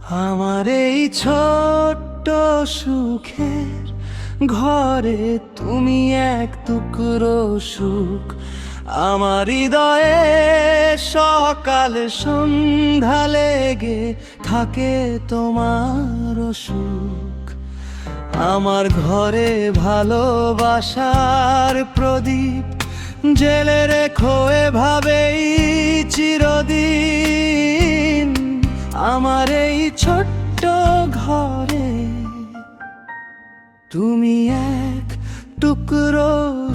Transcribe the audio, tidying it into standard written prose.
আমার এই ছোট্ট সুখের ঘরে তুমি এক টুকরো সুখ। আমার হৃদয়ে সকাল সন্ধ্যা লেগে থাকে তোমার সুখ। আমার ঘরে ভালোবাসার প্রদীপ জেলে রেখো এভাবেই চিরদিন। আমার এই ছোট্ট ঘরে তুমি এক টুকরো